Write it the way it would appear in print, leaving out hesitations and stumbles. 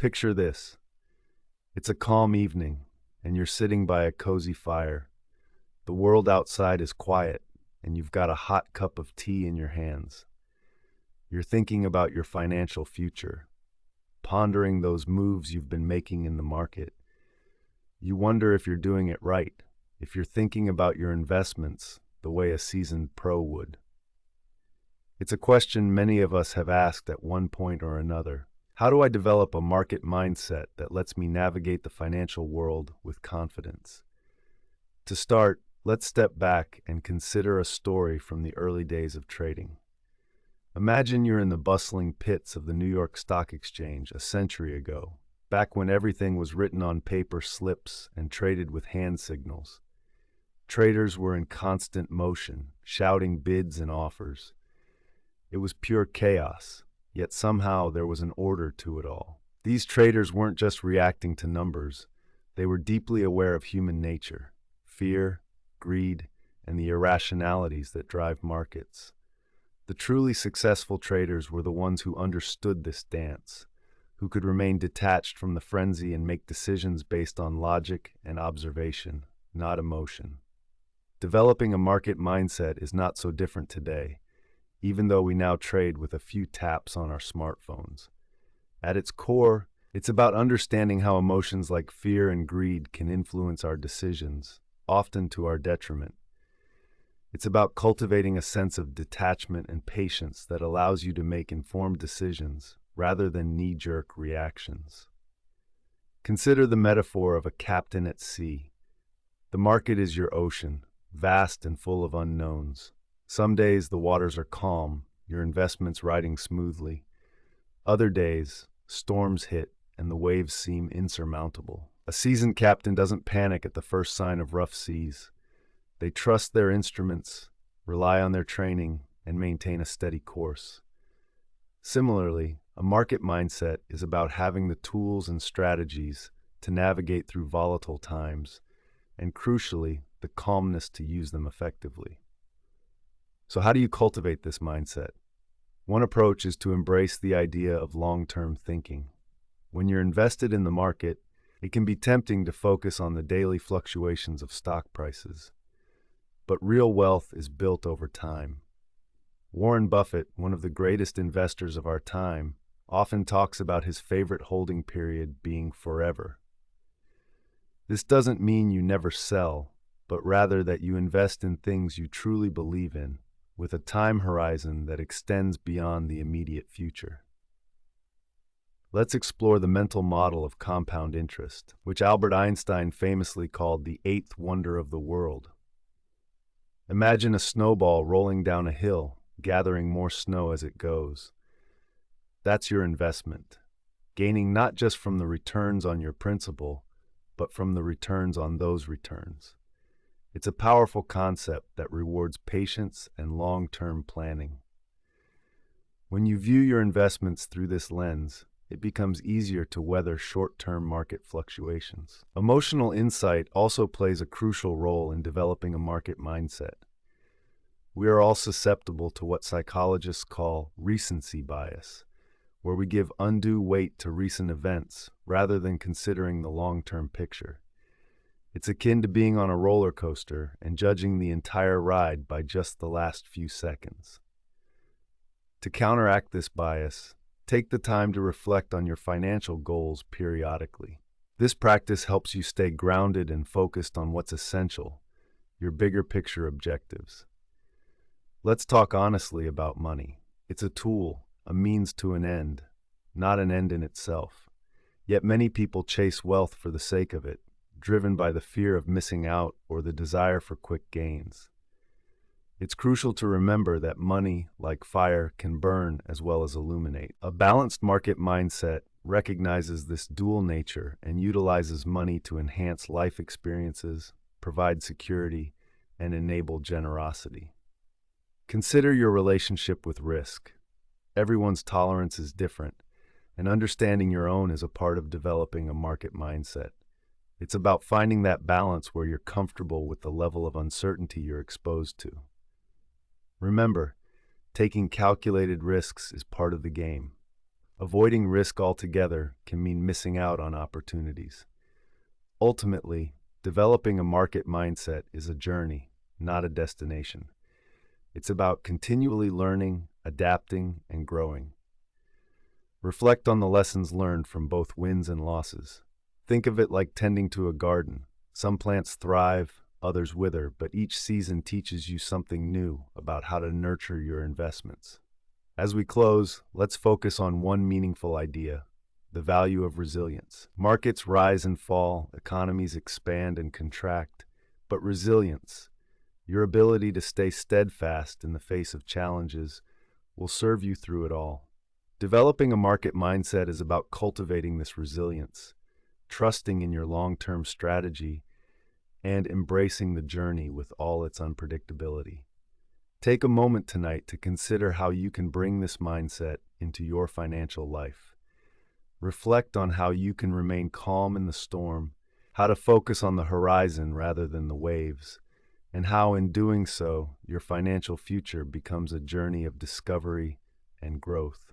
Picture this. It's a calm evening, and you're sitting by a cozy fire. The world outside is quiet, and you've got a hot cup of tea in your hands. You're thinking about your financial future, pondering those moves you've been making in the market. You wonder if you're doing it right, if you're thinking about your investments the way a seasoned pro would. It's a question many of us have asked at one point or another. How do I develop a market mindset that lets me navigate the financial world with confidence? To start, let's step back and consider a story from the early days of trading. Imagine you're in the bustling pits of the New York Stock Exchange a century ago, back when everything was written on paper slips and traded with hand signals. Traders were in constant motion, shouting bids and offers. It was pure chaos, yet somehow there was an order to it all. These traders weren't just reacting to numbers. They were deeply aware of human nature, fear, greed, and the irrationalities that drive markets. The truly successful traders were the ones who understood this dance, who could remain detached from the frenzy and make decisions based on logic and observation, not emotion. Developing a market mindset is not so different today, even though we now trade with a few taps on our smartphones. At its core, it's about understanding how emotions like fear and greed can influence our decisions, often to our detriment. It's about cultivating a sense of detachment and patience that allows you to make informed decisions rather than knee-jerk reactions. Consider the metaphor of a captain at sea. The market is your ocean, vast and full of unknowns. Some days the waters are calm, your investments riding smoothly. Other days, storms hit and the waves seem insurmountable. A seasoned captain doesn't panic at the first sign of rough seas. They trust their instruments, rely on their training, and maintain a steady course. Similarly, a market mindset is about having the tools and strategies to navigate through volatile times, and crucially, the calmness to use them effectively. So how do you cultivate this mindset? One approach is to embrace the idea of long-term thinking. When you're invested in the market, it can be tempting to focus on the daily fluctuations of stock prices. But real wealth is built over time. Warren Buffett, one of the greatest investors of our time, often talks about his favorite holding period being forever. This doesn't mean you never sell, but rather that you invest in things you truly believe in, with a time horizon that extends beyond the immediate future. Let's explore the mental model of compound interest, which Albert Einstein famously called the eighth wonder of the world. Imagine a snowball rolling down a hill, gathering more snow as it goes. That's your investment, gaining not just from the returns on your principal, but from the returns on those returns. It's a powerful concept that rewards patience and long-term planning. When you view your investments through this lens, it becomes easier to weather short-term market fluctuations. Emotional insight also plays a crucial role in developing a market mindset. We are all susceptible to what psychologists call recency bias, where we give undue weight to recent events rather than considering the long-term picture. It's akin to being on a roller coaster and judging the entire ride by just the last few seconds. To counteract this bias, take the time to reflect on your financial goals periodically. This practice helps you stay grounded and focused on what's essential, your bigger picture objectives. Let's talk honestly about money. It's a tool, a means to an end, not an end in itself. Yet many people chase wealth for the sake of it, driven by the fear of missing out or the desire for quick gains. It's crucial to remember that money, like fire, can burn as well as illuminate. A balanced market mindset recognizes this dual nature and utilizes money to enhance life experiences, provide security, and enable generosity. Consider your relationship with risk. Everyone's tolerance is different, and understanding your own is a part of developing a market mindset. It's about finding that balance where you're comfortable with the level of uncertainty you're exposed to. Remember, taking calculated risks is part of the game. Avoiding risk altogether can mean missing out on opportunities. Ultimately, developing a market mindset is a journey, not a destination. It's about continually learning, adapting, and growing. Reflect on the lessons learned from both wins and losses. Think of it like tending to a garden. Some plants thrive, others wither, but each season teaches you something new about how to nurture your investments. As we close, let's focus on one meaningful idea: the value of resilience. Markets rise and fall, economies expand and contract, but resilience, your ability to stay steadfast in the face of challenges, will serve you through it all. Developing a market mindset is about cultivating this resilience, trusting in your long-term strategy, and embracing the journey with all its unpredictability. Take a moment tonight to consider how you can bring this mindset into your financial life. Reflect on how you can remain calm in the storm, how to focus on the horizon rather than the waves, and how in doing so, your financial future becomes a journey of discovery and growth.